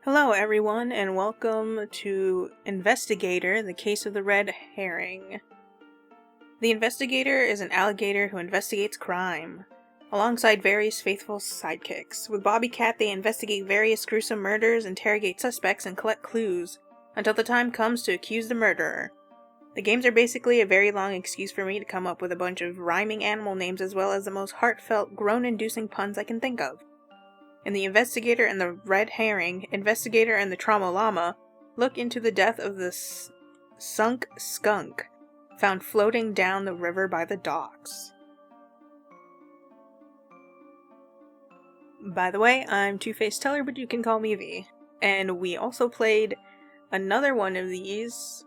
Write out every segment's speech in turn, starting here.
Hello everyone, and welcome to Investigator, the case of the red herring. The Investigator is an alligator who investigates crime, alongside various faithful sidekicks. With Bobby Cat, they investigate various gruesome murders, interrogate suspects, and collect clues, until the time comes to accuse the murderer. The games are basically a very long excuse for me to come up with a bunch of rhyming animal names as well as the most heartfelt, groan-inducing puns I can think of. In The Investigator and the Red Herring, Investigator and the Trauma Llama look into the death of the sunk skunk found floating down the river by the docks. By the way, I'm Two-Faced Teller, but you can call me V. And we also played another one of these,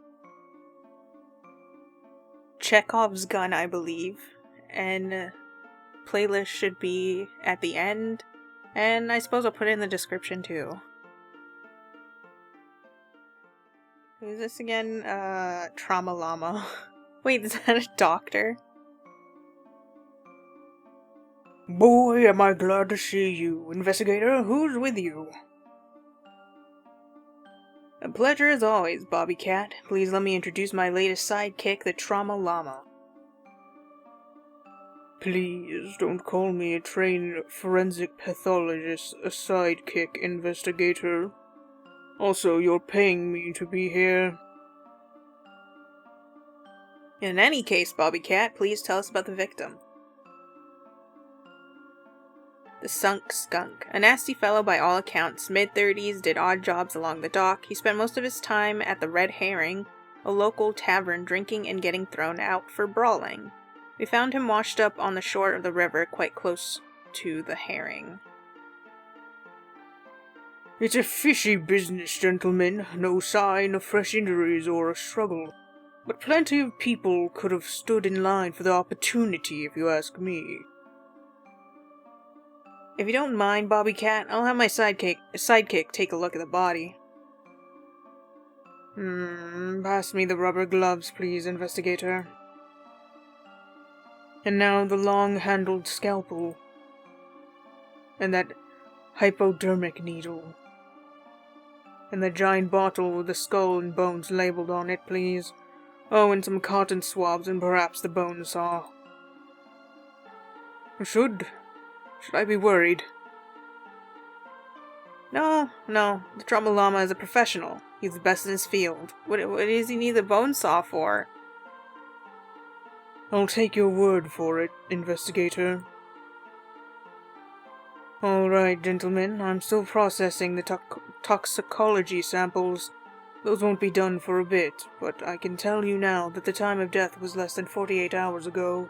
Chekhov's Gun, I believe, and playlist should be at the end. And I suppose I'll put it in the description too. Who's this again? Trauma Llama. Wait, is that a doctor? Boy, am I glad to see you. Investigator, who's with you? A pleasure as always, Bobby Cat. Please let me introduce my latest sidekick, the Trauma Llama. Please don't call me a trained forensic pathologist, a sidekick investigator. Also, you're paying me to be here. In any case, Bobby Cat, please tell us about the victim. The sunk skunk. A nasty fellow by all accounts, mid-30s, did odd jobs along the dock. He spent most of his time at the Red Herring, a local tavern, drinking and getting thrown out for brawling. We found him washed up on the shore of the river, quite close to the herring. It's a fishy business, gentlemen. No sign of fresh injuries or a struggle. But plenty of people could have stood in line for the opportunity, if you ask me. If you don't mind, Bobby Cat, I'll have my sidekick take a look at the body. Pass me the rubber gloves, please, investigator. And now the long-handled scalpel. And that hypodermic needle. And the giant bottle with the skull and bones labeled on it, please. Oh, and some cotton swabs and perhaps the bone saw. Should I be worried? No, the Trauma Llama is a professional. He's the best in his field. What does he need the bone saw for? I'll take your word for it, investigator. Alright, gentlemen, I'm still processing the toxicology samples. Those won't be done for a bit, but I can tell you now that the time of death was less than 48 hours ago.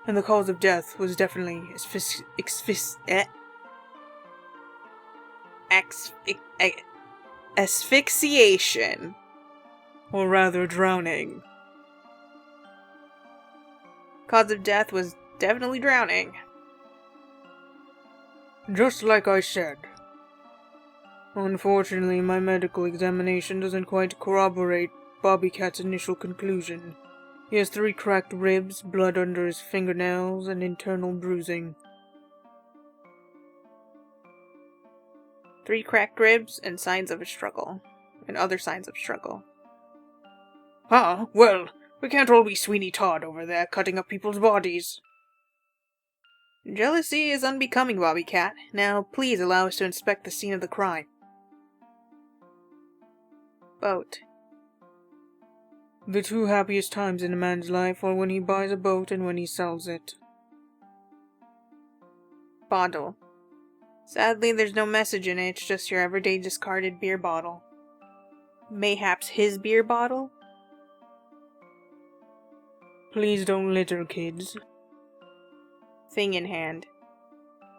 And the cause of death was definitely asphyxiation. Or rather, drowning. Cause of death was definitely drowning. Just like I said. Unfortunately, my medical examination doesn't quite corroborate Bobby Cat's initial conclusion. He has 3 cracked ribs, blood under his fingernails, and internal bruising. 3 cracked ribs and signs of a struggle. And other signs of struggle. Well, we can't all be Sweeney Todd over there cutting up people's bodies. Jealousy is unbecoming, Bobby Cat. Now, please allow us to inspect the scene of the crime. Boat. The 2 happiest times in a man's life are when he buys a boat and when he sells it. Bottle. Sadly, there's no message in it, it's just your everyday discarded beer bottle. Mayhaps his beer bottle? Please don't litter, kids. Thing in hand.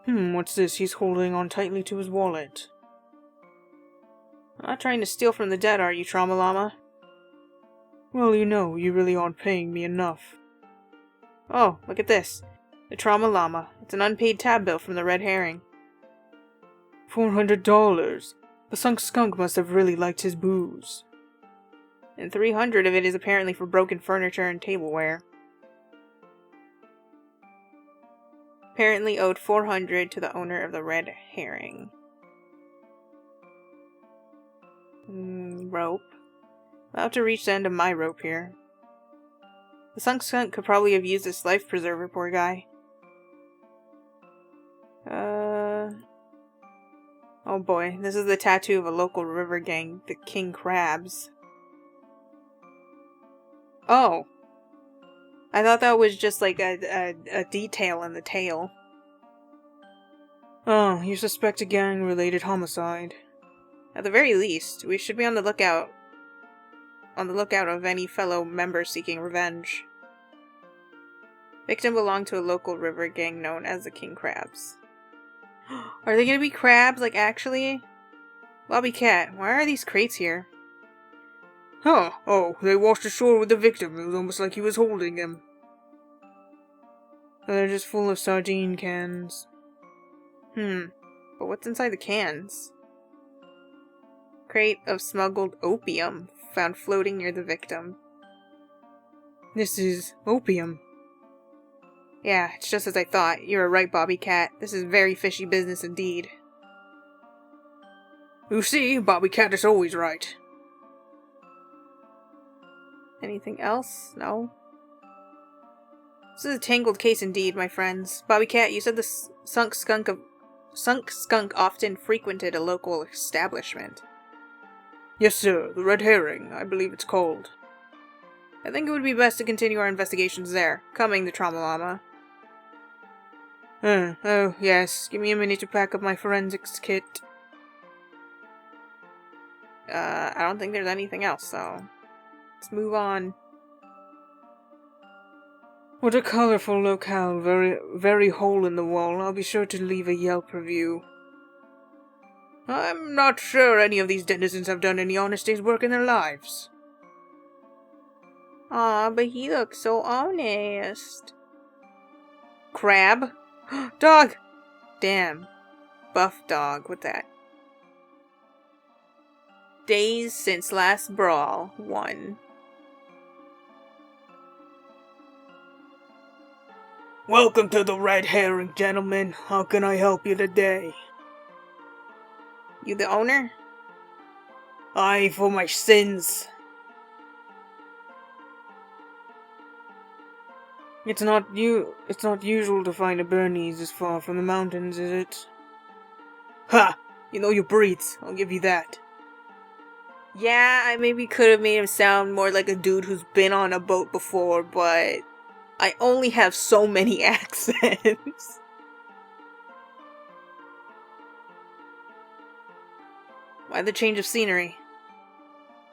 What's this? He's holding on tightly to his wallet. Not trying to steal from the dead, are you, Trauma Llama? Well, you know, you really aren't paying me enough. Oh, look at this. The Trauma Llama. It's an unpaid tab bill from the Red Herring. $400. The sunk skunk must have really liked his booze. And 300 of it is apparently for broken furniture and tableware. Apparently owed 400 to the owner of the Red Herring. Rope. About to reach the end of my rope here. The sunk skunk could probably have used this life preserver, poor guy. Oh boy, this is the tattoo of a local river gang, the King Crabs. Oh. I thought that was just like a detail in the tail. Oh, you suspect a gang-related homicide. At the very least, we should be on the lookout of any fellow members seeking revenge. Victim belonged to a local river gang known as the King Crabs. Are they gonna be crabs, like actually? Bobby Cat, why are these crates here? Huh, oh, they washed ashore with the victim. It was almost like he was holding him. They're just full of sardine cans. But what's inside the cans? Crate of smuggled opium found floating near the victim. This is opium. Yeah, it's just as I thought. You were right, Bobby Cat. This is very fishy business indeed. You see, Bobby Cat is always right. Anything else? No? This is a tangled case indeed, my friends. Bobby Cat, you said the sunk skunk often frequented a local establishment. Yes, sir. The Red Herring, I believe it's called. I think it would be best to continue our investigations there. Coming, the Trauma Llama. Oh, yes. Give me a minute to pack up my forensics kit. I don't think there's anything else, so let's move on. What a colorful locale. Very, very hole in the wall. I'll be sure to leave a Yelp review. I'm not sure any of these denizens have done any honest day's work in their lives. Aw, but he looks so honest. Crab? Dog! Damn. Buff dog with that. Days since last brawl. 1. Welcome to the Red Herring, gentlemen. How can I help you today? You the owner? Aye, for my sins. It's not usual to find a Bernese this far from the mountains, is it? Ha! You know your breeds, I'll give you that. Yeah, I maybe could have made him sound more like a dude who's been on a boat before, but I only have so many accents. Why the change of scenery?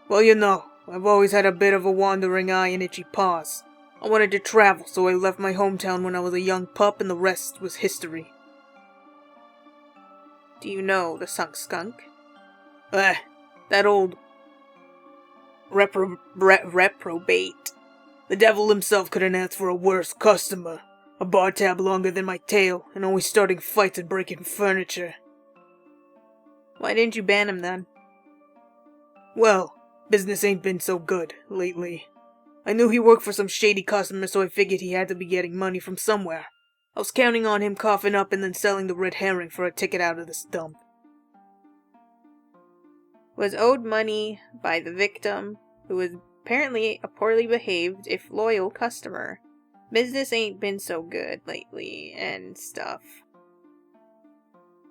Well, you know, I've always had a bit of a wandering eye and itchy paws. I wanted to travel, so I left my hometown when I was a young pup, and the rest was history. Do you know the sunk skunk? That old reprobate. The devil himself couldn't ask for a worse customer. A bar tab longer than my tail, and always starting fights and breaking furniture. Why didn't you ban him then? Well, business ain't been so good lately. I knew he worked for some shady customer, so I figured he had to be getting money from somewhere. I was counting on him coughing up and then selling the Red Herring for a ticket out of the stump. Was owed money by the victim, who was apparently a poorly behaved, if loyal, customer. Business ain't been so good lately, and stuff.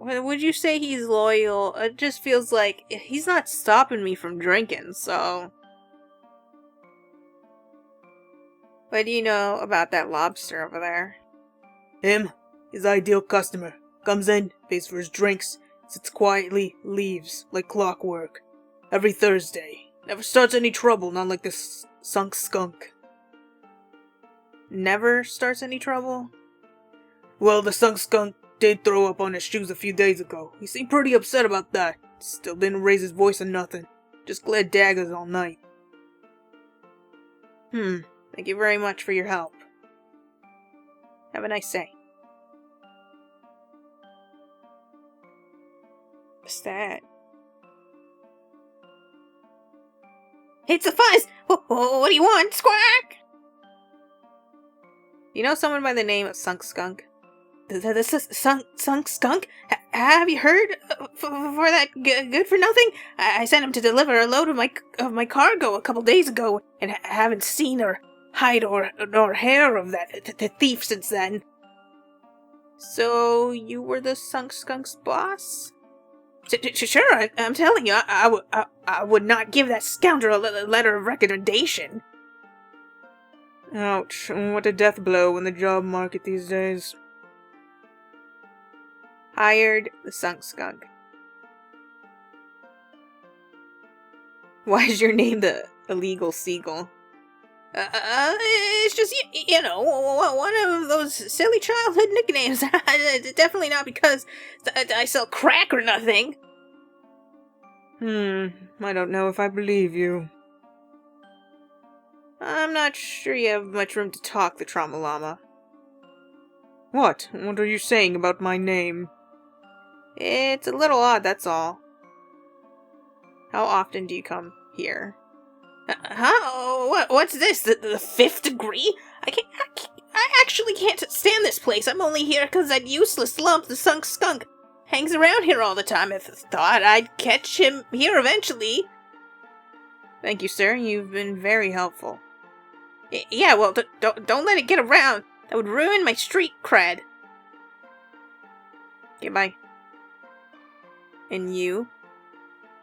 Would you say he's loyal? It just feels like he's not stopping me from drinking, so... What do you know about that lobster over there? Him? His ideal customer. Comes in, pays for his drinks, sits quietly, leaves, like clockwork. Every Thursday. Never starts any trouble, not like this sunk skunk. Never starts any trouble? Well, the sunk skunk did throw up on his shoes a few days ago. He seemed pretty upset about that. Still didn't raise his voice or nothing. Just glared daggers all night. Thank you very much for your help. Have a nice day. What's that? It's a fuzz! What do you want, Squawk? You know someone by the name of Sunk Skunk? sunk skunk? Have you heard? For that good for nothing? I sent him to deliver a load of my cargo a couple days ago, and haven't seen or hide nor hair of that thief since then. So you were the sunk skunk's boss? Sure, I'm telling you, I would not give that scoundrel a letter of recommendation. Ouch, what a death blow in the job market these days. Hired the sunk skunk. Why is your name the illegal seagull? It's just, you know, one of those silly childhood nicknames. Definitely not because I sell crack or nothing. I don't know if I believe you. I'm not sure you have much room to talk, the Trauma Llama. What? What are you saying about my name? It's a little odd, that's all. How often do you come here? Huh? What's this? The fifth degree? I actually can't stand this place. I'm only here because that useless lump, the sunk skunk, hangs around here all the time. I thought I'd catch him here eventually. Thank you, sir. You've been very helpful. Yeah, well, don't let it get around. That would ruin my street cred. Goodbye. And you?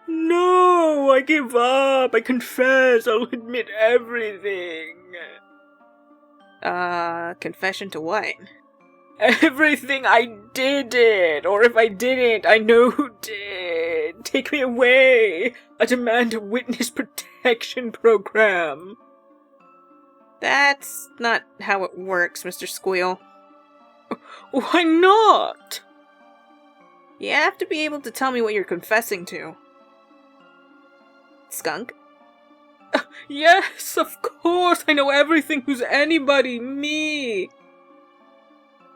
No, I give up. I confess. I'll admit everything. Confession to what? Everything. I did it. Or if I didn't, I know who did. Take me away. I demand a witness protection program. That's not how it works, Mr. Squeal. Why not? You have to be able to tell me what you're confessing to. Skunk? Yes, of course. I know everything. Who's anybody? Me.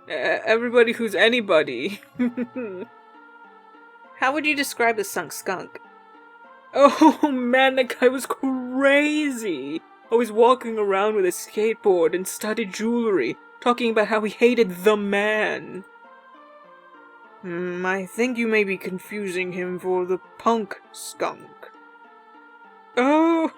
Everybody who's anybody. How would you describe the sunk skunk? Oh man, that guy was crazy. Always walking around with a skateboard and studded jewelry, talking about how he hated the man. I think you may be confusing him for the punk skunk. Oh,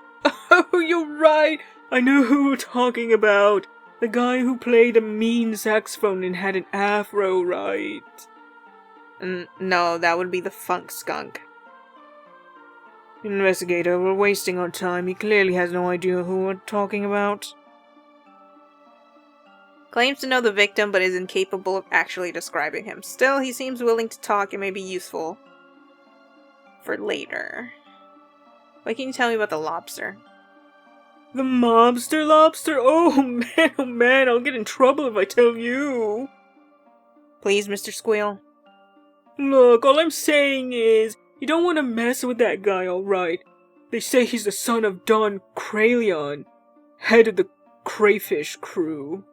you're right. I know who we're talking about. The guy who played a mean saxophone and had an afro, right? No, that would be the funk skunk. Investigator, we're wasting our time. He clearly has no idea who we're talking about. Claims to know the victim, but is incapable of actually describing him. Still, he seems willing to talk and may be useful for later. What can you tell me about the lobster? The mobster lobster? Oh man, I'll get in trouble if I tell you. Please, Mr. Squeal. Look, all I'm saying is, you don't want to mess with that guy, alright? They say he's the son of Don Crayon, head of the Crayfish crew.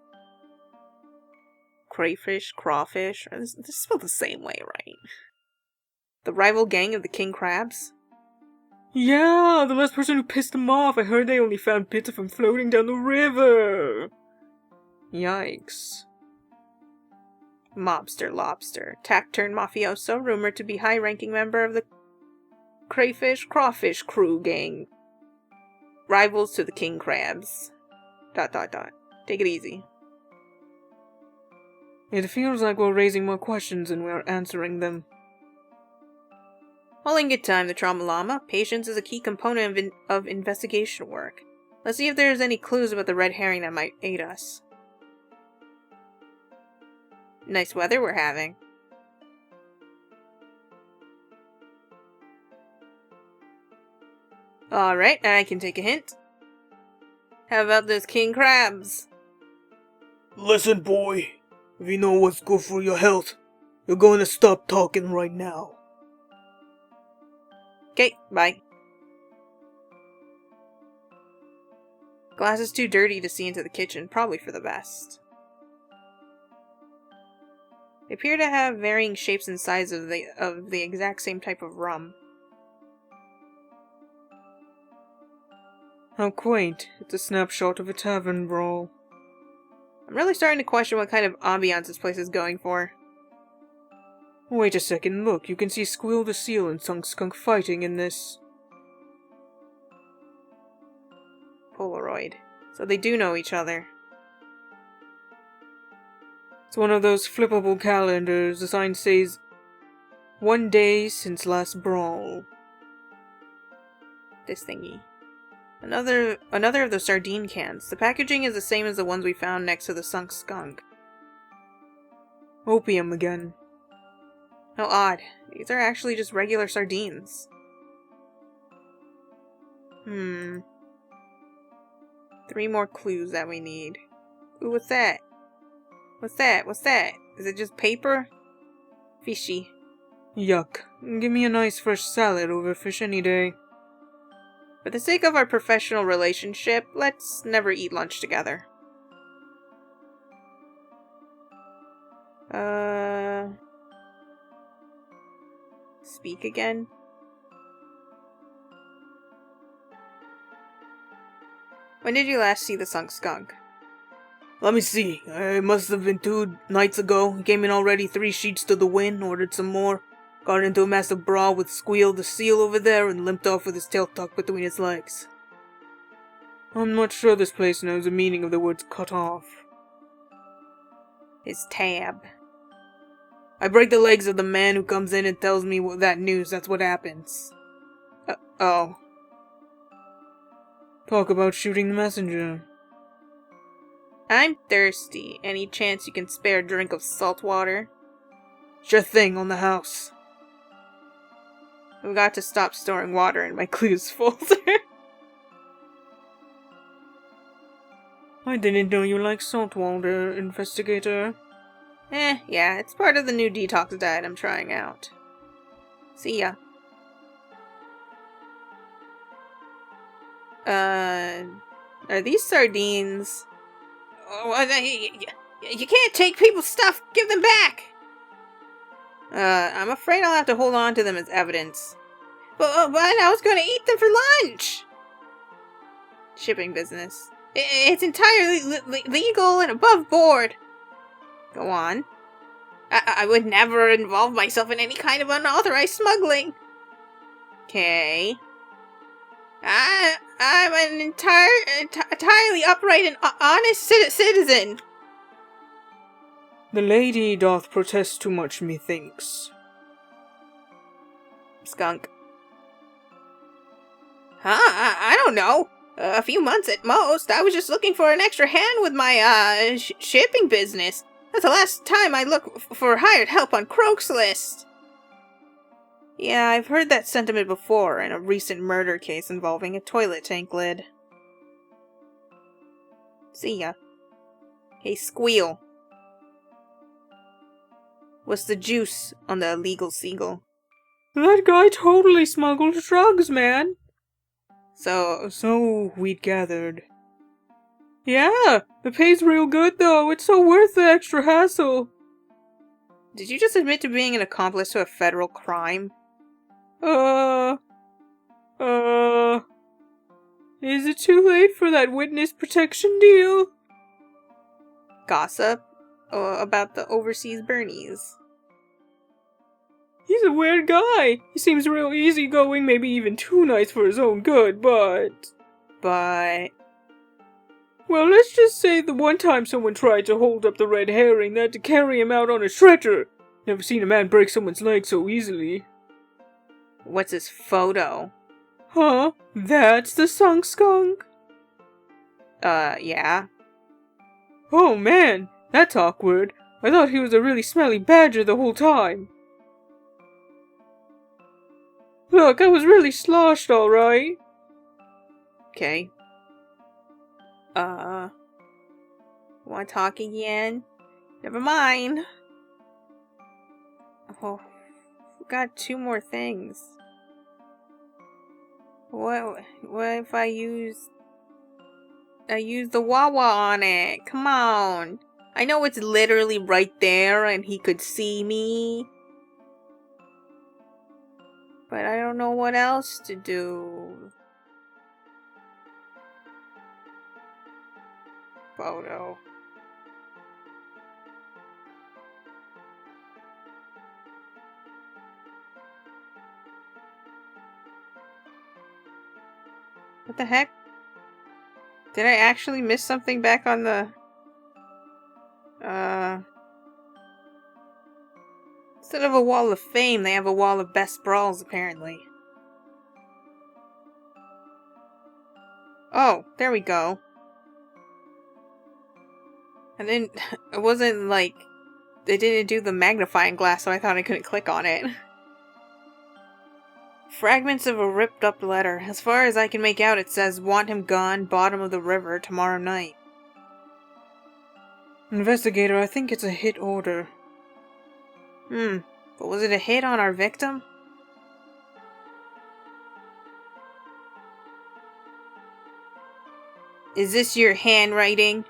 Crayfish, Crawfish, this is spelled the same way, right? The rival gang of the king crabs? Yeah, the last person who pissed them off. I heard they only found bits of him floating down the river. Yikes. Mobster lobster, tack-turned mafioso, rumored to be high-ranking member of the Crayfish, Crawfish crew gang. Rivals to the king crabs. ... Take it easy. It feels like we're raising more questions than we're answering them. All in good time, the Trauma Llama. Patience is a key component of investigation work. Let's see if there's any clues about the red herring that might aid us. Nice weather we're having. Alright, I can take a hint. How about those king crabs? Listen, boy. If you know what's good for your health, you're going to stop talking right now. Okay, bye. Glass is too dirty to see into the kitchen, probably for the best. They appear to have varying shapes and sizes of the exact same type of rum. How quaint. It's a snapshot of a tavern brawl. I'm really starting to question what kind of ambiance this place is going for. Wait a second, look, you can see Squeal the Seal and Skunk fighting in this. Polaroid. So they do know each other. It's one of those flippable calendars. The sign says, 1 day since last brawl. This thingy. Another of the sardine cans. The packaging is the same as the ones we found next to the sunk skunk. Opium again. How odd. These are actually just regular sardines. 3 more clues that we need. Ooh, what's that? What's that? What's that? Is it just paper? Fishy. Yuck. Give me a nice fresh salad over fish any day. For the sake of our professional relationship, let's never eat lunch together. Speak again? When did you last see the sunk skunk? Let me see. It must have been 2 nights ago. He came in already 3 sheets to the wind, ordered some more. Got into a massive brawl with Squeal the Seal over there and limped off with his tail tucked between his legs. I'm not sure this place knows the meaning of the words cut off. His tab. I break the legs of the man who comes in and tells me that news. That's what happens. Oh. Talk about shooting the messenger. I'm thirsty. Any chance you can spare a drink of salt water? Sure thing, on the house. I've got to stop storing water in my clues folder. I didn't know you liked salt water, Investigator. Yeah, it's part of the new detox diet I'm trying out. See ya. Are these sardines? You can't take people's stuff. Give them back. I'm afraid I'll have to hold on to them as evidence. But I was going to eat them for lunch. Shipping business. It's entirely legal and above board. Go on. I would never involve myself in any kind of unauthorized smuggling. Okay. I'm an entirely upright and honest citizen. The lady doth protest too much, methinks. Skunk. Huh? I don't know. A few months at most. I was just looking for an extra hand with my shipping business. That's the last time I look for hired help on Croak's list. Yeah, I've heard that sentiment before in a recent murder case involving a toilet tank lid. See ya. Hey, Squeal. What's the juice on the illegal seagull? That guy totally smuggled drugs, man. So we'd gathered. Yeah, the pay's real good though. It's so worth the extra hassle. Did you just admit to being an accomplice to a federal crime? Is it too late for that witness protection deal? Gossip? About the overseas Bernies. He's a weird guy. He seems real easygoing, maybe even too nice for his own good, but... Well, let's just say the one time someone tried to hold up the red herring, they had to carry him out on a stretcher. Never seen a man break someone's leg so easily. What's his photo? Huh? That's the sunk skunk? Yeah. Oh man, that's awkward. I thought he was a really smelly badger the whole time. Look, I was really sloshed, alright. Okay. Wanna talk again? Never mind. Oh, we got 2 more things. What if I use the Wawa on it? Come on. I know it's literally right there and he could see me. But I don't know what else to do. Photo. What the heck? Did I actually miss something back on the... Instead of a wall of fame, they have a wall of best brawls, apparently. Oh, there we go. And then, it wasn't like... They didn't do the magnifying glass, so I thought I couldn't click on it. Fragments of a ripped up letter. As far as I can make out, it says, "Want him gone, bottom of the river, tomorrow night." Investigator, I think it's a hit order. But was it a hit on our victim? Is this your handwriting?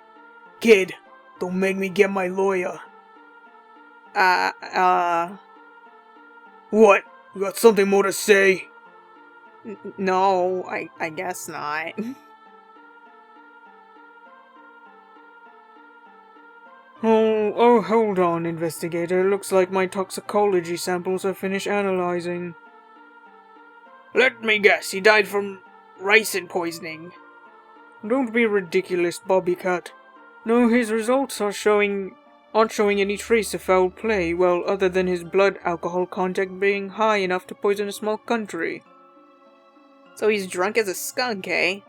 Kid, don't make me get my lawyer. What? You got something more to say? No, I guess not. Oh, hold on, Investigator. Looks like my toxicology samples are finished analyzing. Let me guess, he died from ricin poisoning. Don't be ridiculous, Bobby Cat. No, his results aren't showing any trace of foul play, well, other than his blood alcohol content being high enough to poison a small country. So he's drunk as a skunk, eh?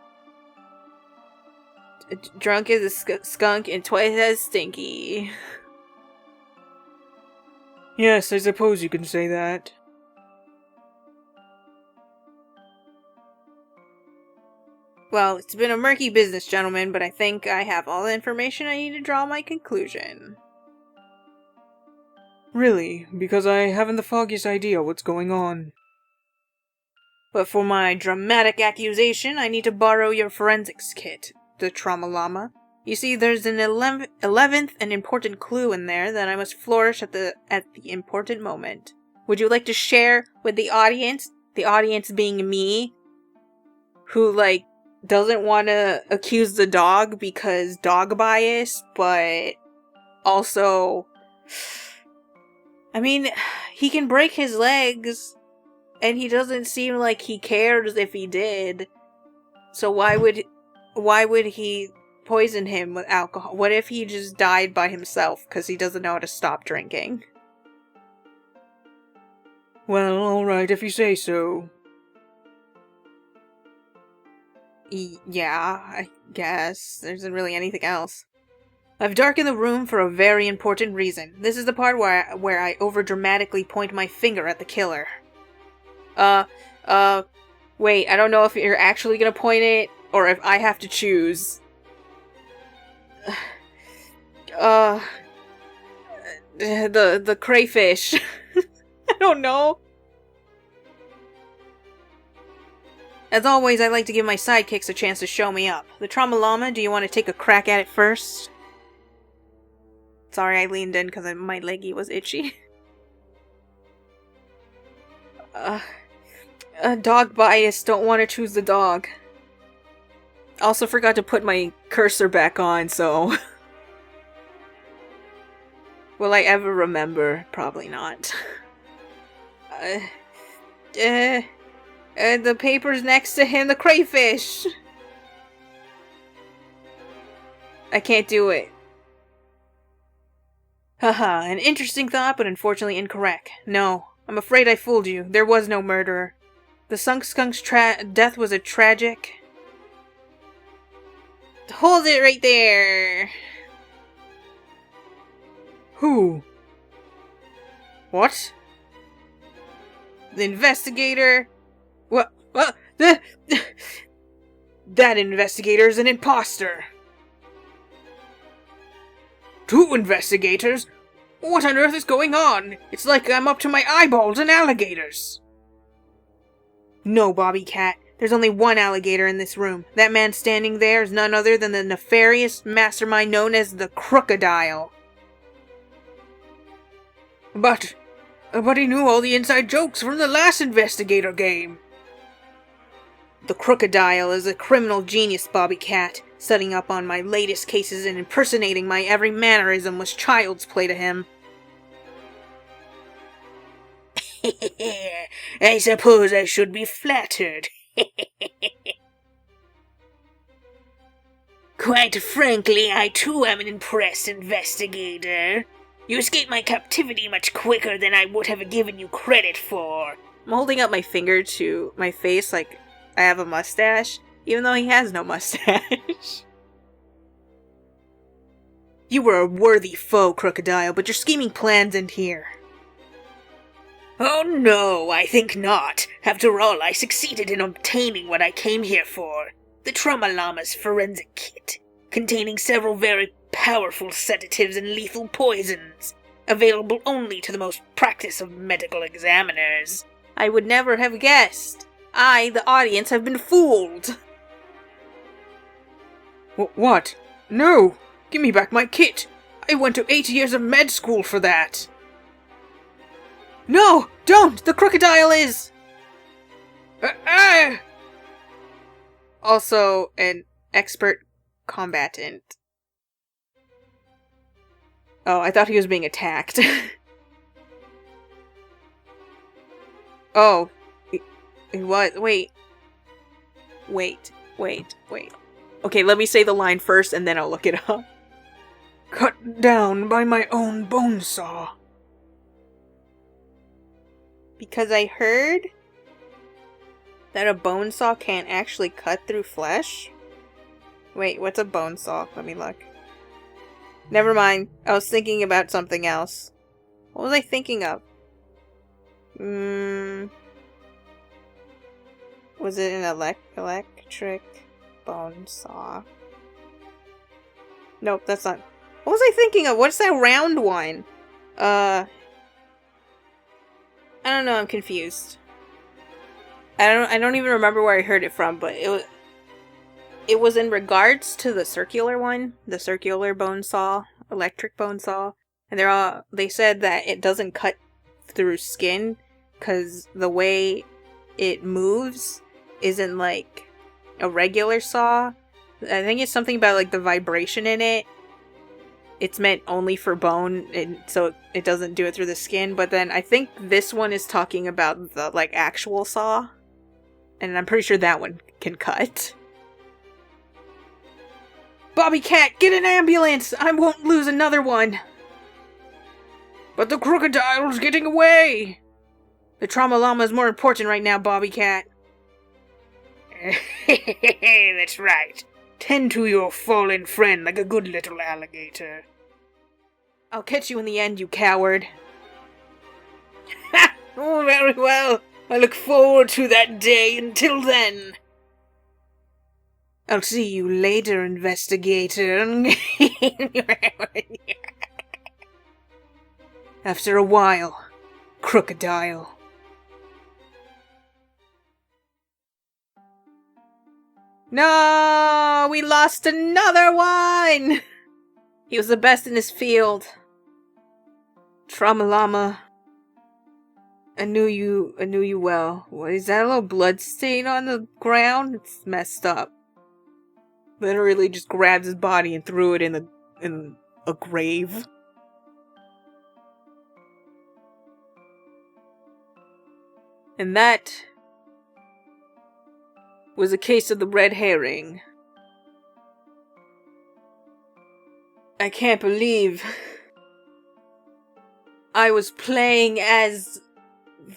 Drunk as a skunk and twice as stinky. Yes, I suppose you can say that. Well, it's been a murky business, gentlemen, but I think I have all the information I need to draw my conclusion. Really, because I haven't the foggiest idea what's going on. But for my dramatic accusation, I need to borrow your forensics kit, the Trauma Llama. You see, there's an 11th and important clue in there that I must flourish at the important moment. Would you like to share with the audience being me, who, like, doesn't want to accuse the dog because dog bias, but also... I mean, he can break his legs, and he doesn't seem like he cares if he did. So why would he poison him with alcohol? What if he just died by himself because he doesn't know how to stop drinking? Well, alright, if you say so. Yeah, I guess. There isn't really anything else. I've darkened the room for a very important reason. This is the part where I overdramatically point my finger at the killer. Wait, I don't know if you're actually gonna point it, or if I have to choose. The crayfish. I don't know. As always, I like to give my sidekicks a chance to show me up. The Trauma Llama, do you want to take a crack at it first? Sorry, I leaned in because my leggy was itchy. Dog bias, don't want to choose the dog. Also forgot to put my cursor back on, so... Will I ever remember? Probably not. The paper's next to him, the crayfish! I can't do it. Haha, an interesting thought, but unfortunately incorrect. No, I'm afraid I fooled you. There was no murderer. The skunk's death was a tragic... Hold it right there! Who? What? The investigator... What? That investigator is an imposter! 2 investigators? What on earth is going on? It's like I'm up to my eyeballs in alligators. No, Bobby Cat. There's only one alligator in this room. That man standing there is none other than the nefarious mastermind known as the Crocodile. But he knew all the inside jokes from the last Investigator game. The Crocodile is a criminal genius, Bobby Cat. Setting up on my latest cases and impersonating my every mannerism was child's play to him. I suppose I should be flattered. Quite frankly, I too am an impressed investigator. You escaped my captivity much quicker than I would have given you credit for. I'm holding up my finger to my face like I have a mustache, even though he has no mustache. You were a worthy foe, Crocodile, but your scheming plans end here. Oh no, I think not. After all, I succeeded in obtaining what I came here for. The Trauma Llama's forensic kit, containing several very powerful sedatives and lethal poisons, available only to the most practiced of medical examiners. I would never have guessed. I, the audience, have been fooled. What? No! Give me back my kit! I went to 8 years of med school for that! No! Don't! The crocodile is... Also, an expert combatant. Oh, I thought he was being attacked. Oh. He was. Wait. Okay, let me say the line first and then I'll look it up. Cut down by my own bone saw. Because I heard that a bone saw can't actually cut through flesh? Wait, what's a bone saw? Let me look. Never mind. I was thinking about something else. What was I thinking of? Was it an electric bone saw? Nope, that's not. What was I thinking of? What's that round one? I don't know, I'm confused. I don't even remember where I heard it from, but it was in regards to the circular one, the circular bone saw, electric bone saw, and they said that it doesn't cut through skin cuz the way it moves isn't like a regular saw. I think it's something about like the vibration in it. It's meant only for bone, and so it doesn't do it through the skin. But then I think this one is talking about the like actual saw, and I'm pretty sure that one can cut. Bobby Cat, get an ambulance! I won't lose another one! But the crocodile's getting away! The Trauma Llama is more important right now, Bobby Cat. That's right. Tend to your fallen friend like a good little alligator. I'll catch you in the end, you coward. Oh, very well. I look forward to that day. Until then. I'll see you later, investigator. After a while, crocodile. No, we lost another one! He was the best in his field. Trauma Llama. I knew you well. What is that, a little blood stain on the ground? It's messed up. Literally just grabbed his body and threw it in a grave. And that was a case of the red herring. I can't believe I was playing as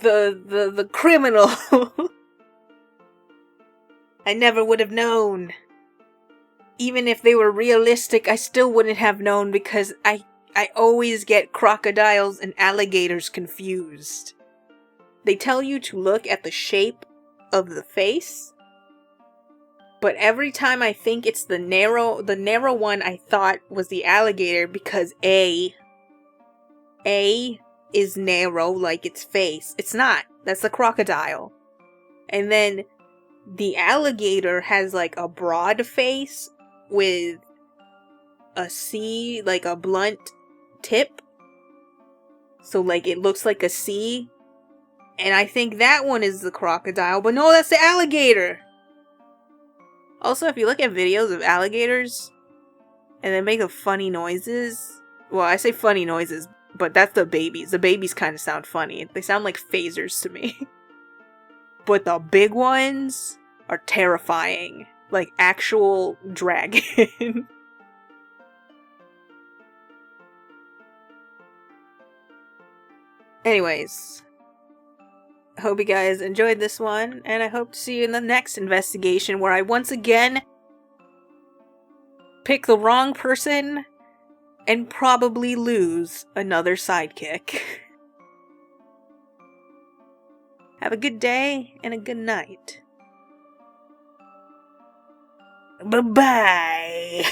the criminal. I never would have known. Even if they were realistic, I still wouldn't have known because I always get crocodiles and alligators confused. They tell you to look at the shape of the face, but every time I think it's the narrow one I thought was the alligator because A is narrow like its face. It's not. That's the crocodile. And then the alligator has like a broad face with a C, like a blunt tip. So like it looks like a C. And I think that one is the crocodile, but no, that's the alligator. Also, if you look at videos of alligators and they make the funny noises, well, I say funny noises, but that's the babies. The babies kind of sound funny. They sound like phasers to me. But the big ones are terrifying. like, actual dragon. Anyways, I hope you guys enjoyed this one, and I hope to see you in the next investigation where I once again pick the wrong person and probably lose another sidekick. Have a good day and a good night. Bye-bye.